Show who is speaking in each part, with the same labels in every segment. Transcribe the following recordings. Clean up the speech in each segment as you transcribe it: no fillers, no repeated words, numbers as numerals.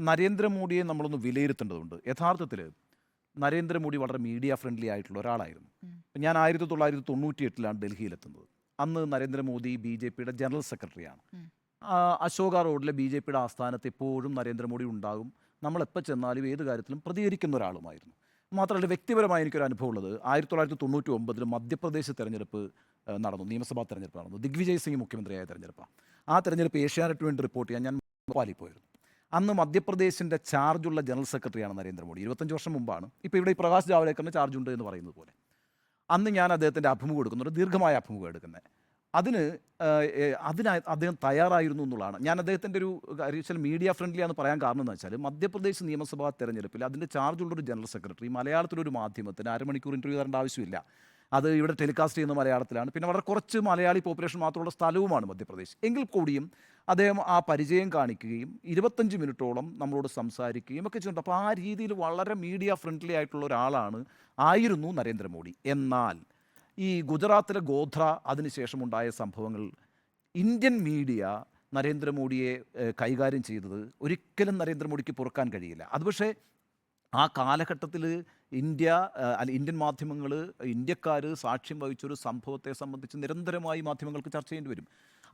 Speaker 1: നരേന്ദ്രമോദിയെ നമ്മളൊന്ന് വിലയിരുത്തേണ്ടതുണ്ട്. യഥാർത്ഥത്തിൽ നരേന്ദ്രമോദി വളരെ മീഡിയ ഫ്രണ്ട്ലി ആയിട്ടുള്ള ഒരാളായിരുന്നു. ഞാൻ 1998 ഡൽഹിയിലെത്തുന്നത്. അന്ന് നരേന്ദ്രമോദി ബി.ജെ.പിയുടെ ജനറൽ സെക്രട്ടറിയാണ്. അശോക റോഡിലെ ബി.ജെ.പിയുടെ ആസ്ഥാനത്ത് എപ്പോഴും നരേന്ദ്രമോദി ഉണ്ടാകും. നമ്മളെപ്പോൾ ചെന്നാലും ഏത് കാര്യത്തിലും പ്രതികരിക്കുന്ന ഒരാളുമായിരുന്നു. മാത്രമല്ല, വ്യക്തിപരമായി എനിക്കൊരു അനുഭവമുള്ളത് 1999 മധ്യപ്രദേശ് തെരഞ്ഞെടുപ്പ് നടന്നു. നിയമസഭാ തെരഞ്ഞെടുപ്പ് നടന്നു. ദിഗ്വിജയ് സിംഗ് മുഖ്യമന്ത്രിയായ തെരഞ്ഞെടുപ്പാണ്. ആ തെരഞ്ഞെടുപ്പ് ഏഷ്യാനെറ്റ് വേണ്ടി റിപ്പോർട്ട് ചെയ്യാൻ ഞാൻ ഭോപ്പാലിൽ പോയിരുന്നു. അന്ന് മധ്യപ്രദേശിൻ്റെ ചാർജുള്ള ജനറൽ സെക്രട്ടറിയാണ് നരേന്ദ്രമോദി. 25 വർഷം മുമ്പാണ്. ഇപ്പോൾ ഇവിടെ ഈ പ്രകാശ് ജാവ്ദേക്കറിന് ചാർജുണ്ട് എന്ന് പറയുന്നത് പോലെ. അന്ന് ഞാൻ അദ്ദേഹത്തിൻ്റെ അഭിമുഖം എടുക്കുന്നുണ്ട്, ദീർഘമായ അഭിമുഖം എടുക്കുന്നത്. അതിന് അദ്ദേഹം തയ്യാറായിരുന്നു എന്നുള്ളതാണ്. ഞാൻ അദ്ദേഹത്തിൻ്റെ ഒരു കാര്യം മീഡിയ ഫ്രണ്ട്ലി ആണെന്ന് പറയാൻ കാരണം എന്ന് വെച്ചാൽ, മധ്യപ്രദേശ് നിയമസഭാ തെരഞ്ഞെടുപ്പിൽ അതിൻ്റെ ചാർജുള്ളൊരു ജനറൽ സെക്രട്ടറി മലയാളത്തിലൊരു മാധ്യമത്തിന് അരമണിക്കൂർ ഇൻ്റർവ്യൂ തരേണ്ട ആവശ്യമില്ല. അത് ഇവിടെ ടെലികാസ്റ്റ് ചെയ്യുന്ന മലയാളത്തിലാണ്. പിന്നെ വളരെ കുറച്ച് മലയാളി പോപ്പുലേഷൻ മാത്രമുള്ള സ്ഥലവുമാണ് മധ്യപ്രദേശ്. എങ്കിൽ കൂടിയും അദ്ദേഹം ആ പരിചയം കാണിക്കുകയും 25 മിനിറ്റോളം നമ്മളോട് സംസാരിക്കുകയും ഒക്കെ ചെയ്യുന്നുണ്ട്. അപ്പോൾ ആ രീതിയിൽ വളരെ മീഡിയ ഫ്രണ്ട്ലി ആയിട്ടുള്ള ആയിരുന്നു നരേന്ദ്രമോദി. എന്നാൽ ഈ ഗുജറാത്തിലെ ഗോധ്ര അതിനുശേഷമുണ്ടായ സംഭവങ്ങൾ, ഇന്ത്യൻ മീഡിയ നരേന്ദ്രമോദിയെ കൈകാര്യം ചെയ്തത് ഒരിക്കലും നരേന്ദ്രമോദിക്ക് പൊറുക്കാൻ കഴിയില്ല. അത് പക്ഷേ ആ കാലഘട്ടത്തിൽ ഇന്ത്യൻ മാധ്യമങ്ങൾ, ഇന്ത്യക്കാർ സാക്ഷ്യം വഹിച്ചൊരു സംഭവത്തെ സംബന്ധിച്ച് നിരന്തരമായി മാധ്യമങ്ങൾക്ക് ചർച്ച ചെയ്യേണ്ടി വരും.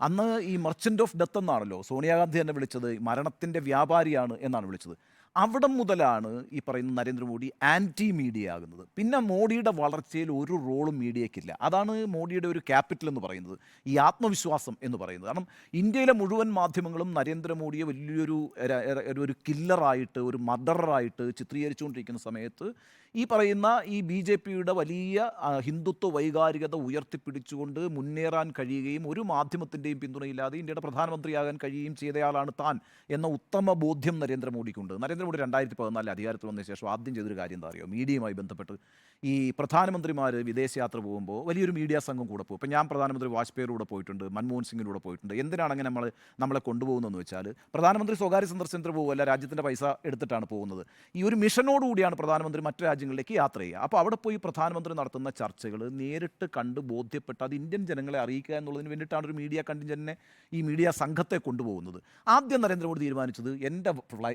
Speaker 1: അന്ന് ഈ മർച്ചൻ്റ് ഓഫ് ഡെത്ത് എന്നാണല്ലോ സോണിയാഗാന്ധി തന്നെ വിളിച്ചത്, മരണത്തിൻ്റെ വ്യാപാരിയാണ് എന്നാണ് വിളിച്ചത്. അവിടം മുതലാണ് ഈ പറയുന്ന നരേന്ദ്രമോദി ആൻറ്റി മീഡിയ ആകുന്നത്. പിന്നെ മോഡിയുടെ വളർച്ചയിൽ ഒരു റോളും മീഡിയയ്ക്കില്ല. അതാണ് മോഡിയുടെ ഒരു ക്യാപിറ്റൽ എന്ന് പറയുന്നത്, ഈ ആത്മവിശ്വാസം എന്ന് പറയുന്നത്. കാരണം ഇന്ത്യയിലെ മുഴുവൻ മാധ്യമങ്ങളും നരേന്ദ്രമോദിയെ വലിയൊരു കില്ലറായിട്ട്, ഒരു മർഡറായിട്ട് ചിത്രീകരിച്ചുകൊണ്ടിരിക്കുന്ന സമയത്ത് ഈ പറയുന്ന ഈ ബി.ജെ.പിയുടെ വലിയ ഹിന്ദുത്വ വൈകാരികത ഉയർത്തിപ്പിടിച്ചുകൊണ്ട് മുന്നേറാൻ കഴിയുകയും ഒരു മാധ്യമത്തിൻ്റെയും പിന്തുണയില്ലാതെ ഇന്ത്യയുടെ പ്രധാനമന്ത്രിയാകാൻ കഴിയുകയും ചെയ്തയാളാണ് താൻ എന്ന ഉത്തമ ബോധ്യം നരേന്ദ്രമോദിക്കുണ്ട്. നരേന്ദ്രമോദി 2014 അധികാരത്തിൽ വന്ന ശേഷം ആദ്യം ചെയ്തൊരു കാര്യം എന്താ അറിയോ? മീഡിയയുമായി ബന്ധപ്പെട്ട് ഈ പ്രധാനമന്ത്രിമാർ വിദേശയാത്ര പോകുമ്പോൾ വലിയൊരു മീഡിയ സംഘം കൂടെ പോകും. ഇപ്പം ഞാൻ പ്രധാനമന്ത്രി വാജ്പേയിയുടെ കൂടെ പോയിട്ടുണ്ട്, മൻമോഹൻ സിംഗിൻ്റെ കൂടെ പോയിട്ടുണ്ട്. എന്തിനാണ് അങ്ങനെ നമ്മളെ കൊണ്ടുപോകുന്നതെന്ന് വെച്ചാൽ, പ്രധാനമന്ത്രി സ്വകാര്യ സന്ദർശനത്തിന് പോകുമല്ല, രാജ്യത്തിൻ്റെ പൈസ എടുത്തിട്ടാണ് പോകുന്നത്. ഈ ഒരു മിഷനോടുകൂടിയാണ് പ്രധാനമന്ത്രി മറ്റു രാജ്യങ്ങളിലേക്ക് യാത്ര ചെയ്യുക. അപ്പോൾ അവിടെ പോയി പ്രധാനമന്ത്രി നടത്തുന്ന ചർച്ചകൾ നേരിട്ട് കണ്ട് ബോധ്യപ്പെട്ട് അത് ഇന്ത്യൻ ജനങ്ങളെ അറിയിക്കുക എന്നുള്ളതിന് വേണ്ടിയിട്ടാണ് ഒരു മീഡിയ കണ്ടിൻജന്റിനെ, ഈ മീഡിയ സംഘത്തെ കൊണ്ടുപോകുന്നത്. ആദ്യം നരേന്ദ്രമോദി തീരുമാനിച്ചത് എൻ്റെ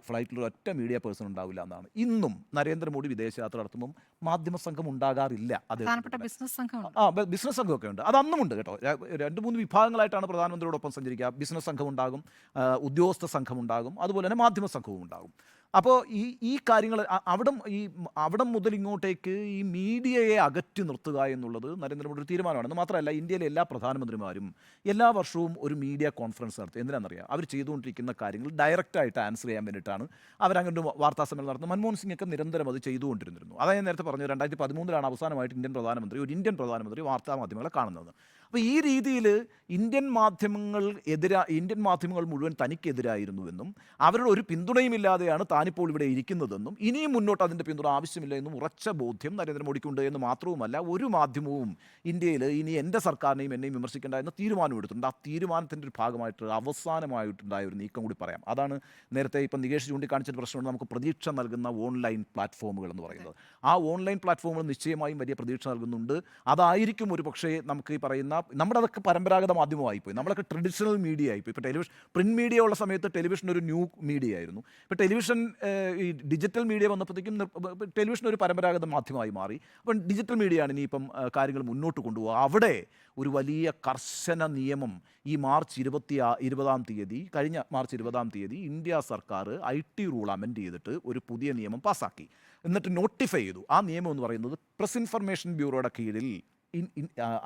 Speaker 1: ഫ്ലൈറ്റിൽ ഒറ്റ മീഡിയ പേഴ്സൺ ഉണ്ടാവില്ല എന്നാണ്. ഇന്നും നരേന്ദ്രമോദി വിദേശയാത്ര നടത്തുമ്പം മാധ്യമ സംഘം ഉണ്ടാകാറില്ല. അത്
Speaker 2: ബിസിനസ് സംഘം
Speaker 1: ബിസിനസ് സംഘമൊക്കെ ഉണ്ട്. അത് അന്നും ഉണ്ട് കേട്ടോ. 2-3 വിഭാഗങ്ങളായിട്ടാണ് പ്രധാനമന്ത്രിയോടൊപ്പം സഞ്ചരിക്കുക. ബിസിനസ് സംഘം ഉണ്ടാകും, ഉദ്യോഗസ്ഥ സംഘം ഉണ്ടാകും, അതുപോലെ തന്നെ മാധ്യമ സംഘവും ഉണ്ടാകും. അപ്പോൾ ഈ കാര്യങ്ങൾ അവിടം മുതൽ ഇങ്ങോട്ടേക്ക് ഈ മീഡിയയെ അകറ്റി നിർത്തുക എന്നുള്ളത് നരേന്ദ്രമോദി ഒരു തീരുമാനമാണ്. മാത്രമല്ല, ഇന്ത്യയിലെ എല്ലാ പ്രധാനമന്ത്രിമാരും എല്ലാ വർഷവും ഒരു മീഡിയ കോൺഫറൻസ് നടത്തും. എന്തിനാണെന്നറിയാം? അവർ ചെയ്തുകൊണ്ടിരിക്കുന്ന കാര്യങ്ങൾ ഡയറക്റ്റായിട്ട് ആൻസർ ചെയ്യാൻ വേണ്ടിയിട്ടാണ് അവരങ്ങനെ വാർത്താ സമ്മേളനം നടത്തുന്നത്. മൻമോഹൻ സിംഗ് ഒക്കെ നിരന്തരം അത് ചെയ്തുകൊണ്ടിരുന്നു. അതായത് ഞാൻ നേരത്തെ പറഞ്ഞു, 2013 അവസാനമായിട്ട് ഇന്ത്യൻ പ്രധാനമന്ത്രി വാർത്താ മാധ്യമങ്ങളെ കാണുന്നത്. അപ്പോൾ ഈ രീതിയിൽ ഇന്ത്യൻ മാധ്യമങ്ങൾ മുഴുവൻ തനിക്കെതിരായിരുന്നുവെന്നും അവരുടെ ഒരു പിന്തുണയുമില്ലാതെയാണ് താനിപ്പോൾ ഇവിടെ ഇരിക്കുന്നതെന്നും ഇനിയും മുന്നോട്ട് അതിൻ്റെ പിന്തുണ ആവശ്യമില്ല എന്നും ഉറച്ച ബോധ്യം നരേന്ദ്രമോദിക്കുണ്ട് എന്ന് മാത്രവുമല്ല, ഒരു മാധ്യമവും ഇന്ത്യയിൽ ഇനി എൻ്റെ സർക്കാരിനെയും എന്നെയും വിമർശിക്കേണ്ട എന്ന തീരുമാനമെടുത്തിട്ടുണ്ട്. ആ തീരുമാനത്തിൻ്റെ ഒരു ഭാഗമായിട്ട് അവസാനമായിട്ടുണ്ടായ ഒരു നീക്കം കൂടി പറയാം. അതാണ് നേരത്തെ ഇപ്പം നികേഷ് ചൂണ്ടിക്കാണിച്ചൊരു പ്രശ്നമുണ്ട്, നമുക്ക് പ്രതീക്ഷ നൽകുന്ന ഓൺലൈൻ പ്ലാറ്റ്ഫോമുകൾ എന്ന് പറയുന്നത്. ആ ഓൺലൈൻ പ്ലാറ്റ്ഫോമുകൾ നിശ്ചയമായും വലിയ പ്രതീക്ഷ നൽകുന്നുണ്ട്. അതായിരിക്കും ഒരു പക്ഷേ നമുക്ക് ഈ പറയുന്ന, നമ്മുടെ അതൊക്കെ പരമ്പരാഗത മാധ്യമമായിപ്പോയി, നമ്മളൊക്കെ ട്രഡീഷണൽ മീഡിയ ആയിപ്പോയി. ഇപ്പോൾ പ്രിൻറ്റ് മീഡിയ ഉള്ള സമയത്ത് ടെലിവിഷൻ ഒരു ന്യൂ മീഡിയ ആയിരുന്നു. ഇപ്പോൾ ടെലിവിഷൻ ഈ ഡിജിറ്റൽ മീഡിയ വന്നപ്പോഴത്തേക്കും ടെലിവിഷൻ ഒരു പരമ്പരാഗത മാധ്യമമായി മാറി. അപ്പം ഡിജിറ്റൽ മീഡിയയാണ് ഇനിയിപ്പം കാര്യങ്ങൾ മുന്നോട്ട് കൊണ്ടുപോകുക. അവിടെ ഒരു വലിയ കർശന നിയമം ഈ കഴിഞ്ഞ മാർച്ച് 20 ഇന്ത്യ സർക്കാർ IT റൂൾ അമെൻഡ് ചെയ്തിട്ട് ഒരു പുതിയ നിയമം പാസ്സാക്കി. എന്നിട്ട് നോട്ടിഫൈ ചെയ്തു. ആ നിയമം എന്ന് പറയുന്നത് പ്രസ് ഇൻഫർമേഷൻ ബ്യൂറോയുടെ കീഴിൽ,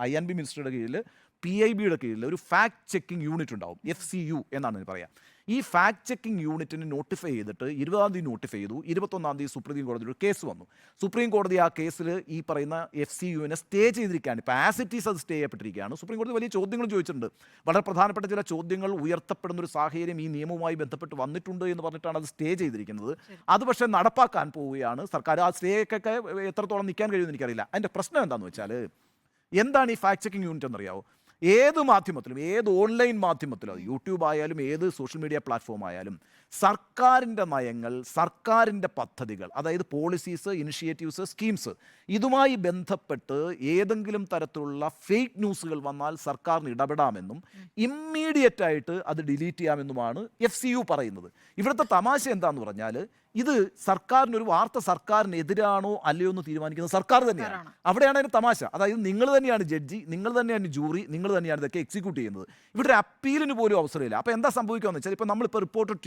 Speaker 1: INB മിനിസ്റ്ററുടെ കീഴിൽ, PIBയുടെ കീഴിൽ ഒരു ഫാക്ട് ചെക്കിംഗ് യൂണിറ്റ് ഉണ്ടാവും. FCU എന്നാണ് പറയുക. ഈ ഫാക്ട് ചെക്കിംഗ് യൂണിറ്റിന് നോട്ടിഫൈ ചെയ്തിട്ട് 20 നോട്ടിഫൈ ചെയ്തു. 21 സുപ്രീം കോടതിയിൽ ഒരു കേസ് വന്നു. സുപ്രീം കോടതി ആ കേസിൽ ഈ പറയുന്ന FCUവിനെ സ്റ്റേ ചെയ്തിരിക്കുകയാണ്. ഇപ്പോൾ ആസിറ്റീസ് അത് സ്റ്റേ ചെയ്യപ്പെട്ടിരിക്കുകയാണ്. സുപ്രീം കോടതി വലിയ ചോദ്യങ്ങൾ ചോദിച്ചിട്ടുണ്ട്. വളരെ പ്രധാനപ്പെട്ട ചില ചോദ്യങ്ങൾ ഉയർത്തപ്പെടുന്ന ഒരു സാഹചര്യം ഈ നിയമവുമായി ബന്ധപ്പെട്ട് വന്നിട്ടുണ്ട് എന്ന് പറഞ്ഞിട്ടാണ് അത് സ്റ്റേ ചെയ്തിരിക്കുന്നത്. അത് പക്ഷേ നടപ്പാക്കാൻ പോവുകയാണ് സർക്കാർ. ആ സ്റ്റേക്കൊക്കെ എത്രത്തോളം നിൽക്കാൻ കഴിയുമെന്ന് എനിക്കറിയില്ല. അതിൻ്റെ പ്രശ്നം എന്താണെന്ന് വെച്ചാൽ, എന്താണ് ഈ ഫാക്ട് ചെക്കിംഗ് യൂണിറ്റ് എന്നറിയാമോ? ഏത് മാധ്യമത്തിലും, ഏത് ഓൺലൈൻ മാധ്യമത്തിലും, യൂട്യൂബ് ആയാലും ഏത് സോഷ്യൽ മീഡിയ പ്ലാറ്റ്ഫോം ആയാലും സർക്കാരിൻ്റെ നയങ്ങൾ, സർക്കാരിൻ്റെ പദ്ധതികൾ, അതായത് പോളിസീസ്, ഇനിഷ്യേറ്റീവ്സ്, സ്കീംസ്, ഇതുമായി ബന്ധപ്പെട്ട് ഏതെങ്കിലും തരത്തിലുള്ള ഫേക്ക് ന്യൂസുകൾ വന്നാൽ സർക്കാരിന് ഇടപെടാമെന്നും ഇമ്മീഡിയറ്റ് ആയിട്ട് അത് ഡിലീറ്റ് ചെയ്യാമെന്നുമാണ് FCU പറയുന്നത്. ഇവിടുത്തെ തമാശ എന്താന്ന് പറഞ്ഞാൽ, ഇത് സർക്കാരിനൊരു വാർത്ത സർക്കാരിനെതിരാണോ അല്ലയോ എന്ന് തീരുമാനിക്കുന്നത് സർക്കാർ തന്നെയാണ്. അവിടെയാണ് അതിന് തമാശ. അതായത് നിങ്ങൾ തന്നെയാണ് ജഡ്ജി, നിങ്ങൾ തന്നെയാണ് ജൂറി, നിങ്ങൾ തന്നെയാണ് ഇതൊക്കെ എക്സിക്യൂട്ട് ചെയ്യുന്നത്. ഇവിടെ ഒരു അപ്പീലിന് പോലും അവസരമില്ല. അപ്പോൾ എന്താ സംഭവിക്കുകയെന്ന് വെച്ചാൽ, ഇപ്പോൾ നമ്മളിപ്പോൾ റിപ്പോർട്ടർ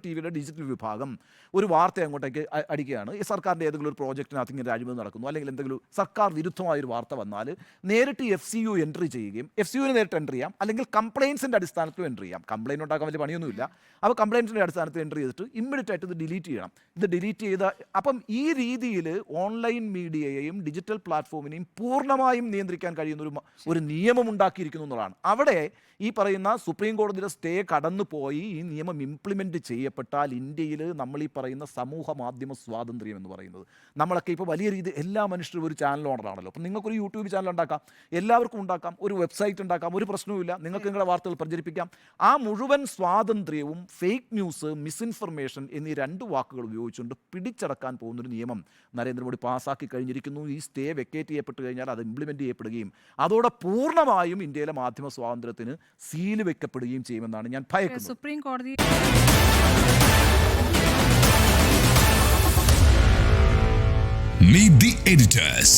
Speaker 1: ടിവിയുടെ ഡിജിറ്റൽ വിഭാഗം ഒരു വാർത്ത അങ്ങോട്ടേക്ക് അടിക്കുകയാണ്. ഈ സർക്കാരിൻ്റെ ഏതെങ്കിലും ഒരു പ്രോജക്റ്റിനകത്ത് ഇങ്ങനെ അഴിമതി നടക്കുന്നു, അല്ലെങ്കിൽ എന്തെങ്കിലും സർക്കാർ വിരുദ്ധമായൊരു വാർത്ത വന്നാൽ നേരിട്ട് FCU എൻട്രി ചെയ്യുകയും, FCUവിന് നേരിട്ട് എൻട്രി ചെയ്യാം, അല്ലെങ്കിൽ കംപ്ലയിൻസിൻ്റെ അടിസ്ഥാനത്തിൽ എൻട്രി ചെയ്യാം. കംപ്ലയിൻറ്റ് ഉണ്ടാക്കാൻ വലിയ പണിയൊന്നുമില്ല. അപ്പോൾ കംപ്ലയിൻറ്റിൻ്റെ അടിസ്ഥാനത്തിൽ എൻട്രി ചെയ്തിട്ട് ഇമ്മീഡിയറ്റ് ആയിട്ട് ഇത് ഡിലീറ്റ് ചെയ്യണം. ഇത് ഡിലീറ്റ് ചെയ്ത അപ്പം ഈ രീതിയിൽ ഓൺലൈൻ മീഡിയയെയും ഡിജിറ്റൽ പ്ലാറ്റ്ഫോമിനെയും പൂർണ്ണമായും നിയന്ത്രിക്കാൻ കഴിയുന്ന ഒരു നിയമം ഉണ്ടാക്കിയിരിക്കുന്നു എന്നുള്ളതാണ്. അവിടെ ഈ പറയുന്ന സുപ്രീം കോടതിയുടെ സ്റ്റേ കടന്നുപോയി ഈ നിയമം ഇംപ്ലിമെൻറ്റ് ചെയ്യപ്പെട്ടാൽ ഇന്ത്യയിൽ നമ്മൾ ഈ പറയുന്ന സമൂഹ മാധ്യമ സ്വാതന്ത്ര്യം എന്ന് പറയുന്നത്, നമ്മളൊക്കെ ഇപ്പോൾ വലിയ രീതിയിൽ എല്ലാ മനുഷ്യരും ഒരു ചാനൽ ഓണറാണല്ലോ. അപ്പം നിങ്ങൾക്കൊരു യൂട്യൂബ് ചാനൽ ഉണ്ടാക്കാം, എല്ലാവർക്കും ഉണ്ടാക്കാം, ഒരു വെബ്സൈറ്റ് ഉണ്ടാക്കാം, ഒരു പ്രശ്നവുമില്ല, നിങ്ങൾക്ക് നിങ്ങളുടെ വാർത്തകൾ പ്രചരിപ്പിക്കാം. ആ മുഴുവൻ സ്വാതന്ത്ര്യവും ഫേക്ക് ന്യൂസ്, മിസ്ഇൻഫർമേഷൻ എന്നീ 2 വാക്കുകൾ ഉപയോഗിച്ചുകൊണ്ട് പിടിച്ചടക്കാൻ പോകുന്നൊരു നിയമം നരേന്ദ്രമോദി പാസ്സാക്കി കഴിഞ്ഞിരിക്കുന്നു. ഈ സ്റ്റേ വെക്കേറ്റ് ചെയ്യപ്പെട്ട് കഴിഞ്ഞാൽ അത് ഇംപ്ലിമെൻറ്റ് ചെയ്യപ്പെടുകയും അതോടെ പൂർണ്ണമായും ഇന്ത്യയിലെ മാധ്യമ സ്വാതന്ത്ര്യത്തിന് സീല് വെക്കപ്പെടുകയും ചെയ്യുമെന്നാണ് ഞാൻ ഭയക്കുന്നത്.
Speaker 2: സുപ്രീം കോടതി
Speaker 3: Meet the editors.